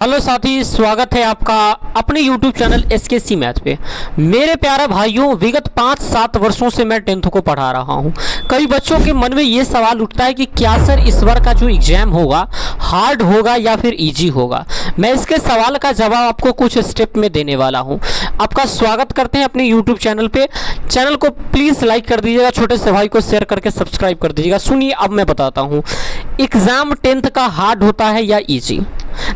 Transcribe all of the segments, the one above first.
Hello साथी, स्वागत है आपका अपने YouTube चैनल SKC मैथ पे। मेरे प्यारे भाइयों, विगत 5-7 वर्षों से मैं 10th को पढ़ा रहा हूँ। कई बच्चों के मन में ये सवाल उठता है कि क्या सर इस बार का जो एग्ज़ाम होगा हार्ड होगा या फिर इजी होगा। मैं इसके सवाल का जवाब आपको कुछ स्टेप में देने वाला हूँ। आपका स्वागत करते हैं अपने YouTube चैनल पे। चैनल को प्लीज़ लाइक कर दीजिएगा, छोटे से भाई को शेयर करके सब्सक्राइब कर दीजिएगा। सुनिए, अब मैं बताता हूँ एग्ज़ाम 10th का हार्ड होता है या ईजी।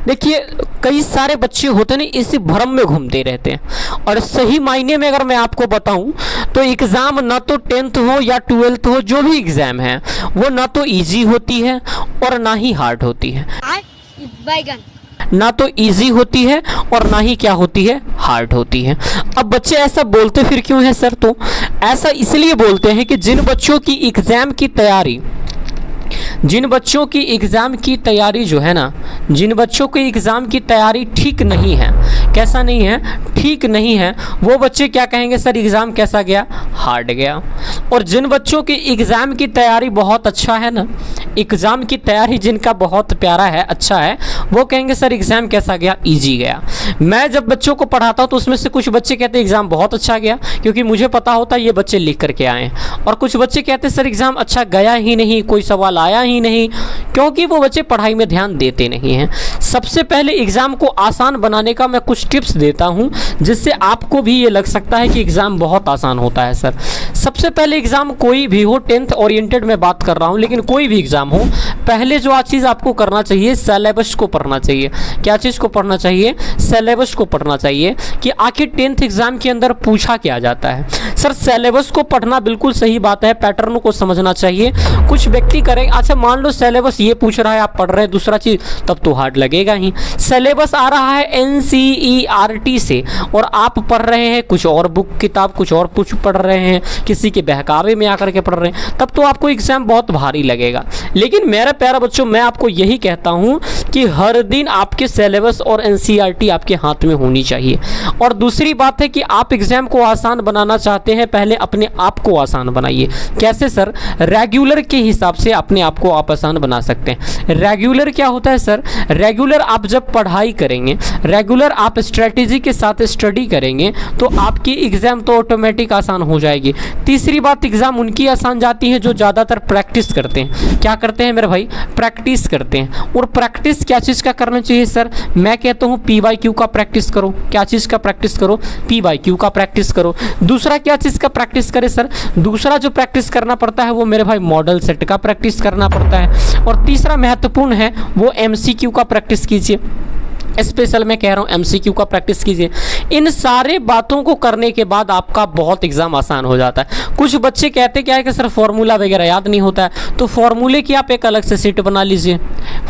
देखिए, कई सारे बच्चे होते हैं इसी भ्रम में घूमते रहते हैं, और सही मायने में अगर मैं आपको बताऊं तो एग्ज़ाम ना तो 10th हो या 12th हो, जो भी एग्ज़ाम है वो ना तो इजी होती है और ना ही हार्ड होती है। ना तो इजी होती है और ना ही क्या होती है, हार्ड होती है। अब बच्चे ऐसा बोलते फिर क्यों है सर? तो ऐसा इसलिए बोलते हैं कि जिन बच्चों की एग्ज़ाम की तैयारी जो है ना, जिन बच्चों की एग्ज़ाम की तैयारी ठीक नहीं है, कैसा नहीं है, ठीक नहीं है, वो बच्चे क्या कहेंगे, सर एग्ज़ाम कैसा गया, हार्ड गया। और जिन बच्चों की एग्ज़ाम की तैयारी बहुत अच्छा है ना, एग्ज़ाम की तैयारी जिनका बहुत प्यारा है, अच्छा है, वो कहेंगे सर एग्ज़ाम कैसा गया, ईजी गया। मैं जब बच्चों को पढ़ाता हूँ तो उसमें से कुछ बच्चे कहते हैं एग्ज़ाम बहुत अच्छा गया, क्योंकि मुझे पता होता है ये बच्चे लिख करके आए हैं। और कुछ बच्चे कहते हैं सर एग्ज़ाम अच्छा गया ही नहीं, कोई सवाल आया ही नहीं, क्योंकि वो बच्चे पढ़ाई में ध्यान देते नहीं हैं। सबसे पहले एग्ज़ाम को आसान बनाने का मैं कुछ टिप्स देता हूं, जिससे आपको भी ये लग सकता है कि एग्ज़ाम बहुत आसान होता है सर। सबसे पहले एग्ज़ाम कोई भी हो, 10th ओरिएंटेड में बात कर रहा हूं, लेकिन कोई भी एग्ज़ाम हो, पहले जो आज चीज़ आपको करना चाहिए, सिलेबस को पढ़ना चाहिए। क्या चीज़ को पढ़ना चाहिए? सिलेबस को पढ़ना चाहिए कि आखिर 10th एग्ज़ाम के अंदर पूछा क्या जाता है। सर सिलेबस को पढ़ना बिल्कुल सही बात है, पैटर्न को समझना चाहिए। कुछ व्यक्ति करें, अच्छा मान लो सिलेबस ये पूछ रहा है, आप पढ़ रहे हैं दूसरा चीज़, तब तो हार्ड लगेगा ही। सिलेबस आ रहा है NCERT से और आप पढ़ रहे हैं कुछ और, बुक किताब कुछ और कुछ पढ़ रहे हैं, किसी के बहकावे में आकर के पढ़ रहे हैं, तब तो आपको एग्ज़ाम बहुत भारी लगेगा। लेकिन मेरे प्यारे बच्चों, मैं आपको यही कहता हूँ कि हर दिन आपके सिलेबस और NCERT आपके हाथ में होनी चाहिए। और दूसरी बात है कि आप एग्ज़ाम को आसान बनाना चाहते हैं, पहले अपने आप को आसान बनाइए। कैसे सर? रेगुलर के हिसाब से अपने आप को आप आसान बना सकते हैं। रेगुलर क्या होता है सर? रेगुलर आप जब पढ़ाई करेंगे, रेगुलर आप स्ट्रेटेजी के साथ स्टडी करेंगे, तो आपकी एग्ज़ाम तो ऑटोमेटिक आसान हो जाएगी। तीसरी बात, एग्ज़ाम उनकी आसान जाती है जो ज़्यादातर प्रैक्टिस करते हैं। क्या करते हैं मेरे भाई? प्रैक्टिस करते हैं। और प्रैक्टिस क्या चीज़ का करना चाहिए सर? मैं कहता हूँ PYQ का प्रैक्टिस करो। क्या चीज़ का प्रैक्टिस करो? PYQ का प्रैक्टिस करो। दूसरा क्या चीज़ का प्रैक्टिस करें सर? दूसरा जो प्रैक्टिस करना पड़ता है वो मेरे भाई मॉडल सेट का प्रैक्टिस करना पड़ता है। और तीसरा महत्वपूर्ण है वो MCQ का प्रैक्टिस कीजिए। स्पेशल मैं कह रहा हूँ MCQ का प्रैक्टिस कीजिए। इन सारे बातों को करने के बाद आपका बहुत एग्ज़ाम आसान हो जाता है। कुछ बच्चे कहते क्या है कि सर फॉर्मूला वगैरह याद नहीं होता है, तो फॉर्मूले की आप एक अलग से सीट बना लीजिए।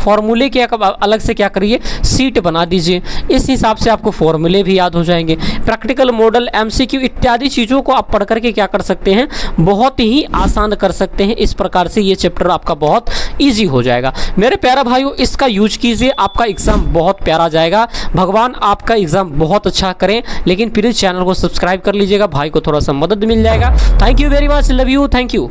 फॉर्मूले की अलग से क्या करिए, सीट बना दीजिए। इस हिसाब से आपको फॉर्मूले भी याद हो जाएंगे। प्रैक्टिकल, मॉडल, MCQ इत्यादि चीज़ों को आप पढ़ करके क्या कर सकते हैं, बहुत ही आसान कर सकते हैं। इस प्रकार से ये चैप्टर आपका बहुत ईजी हो जाएगा। मेरे प्यारे भाइयों, इसका यूज कीजिए, आपका एग्ज़ाम बहुत प्यारा जाएगा। भगवान आपका एग्जाम बहुत अच्छा करें। लेकिन प्लीज चैनल को सब्सक्राइब कर लीजिएगा, भाई को थोड़ा सा मदद मिल जाएगा। Thank you very much, love you, thank you.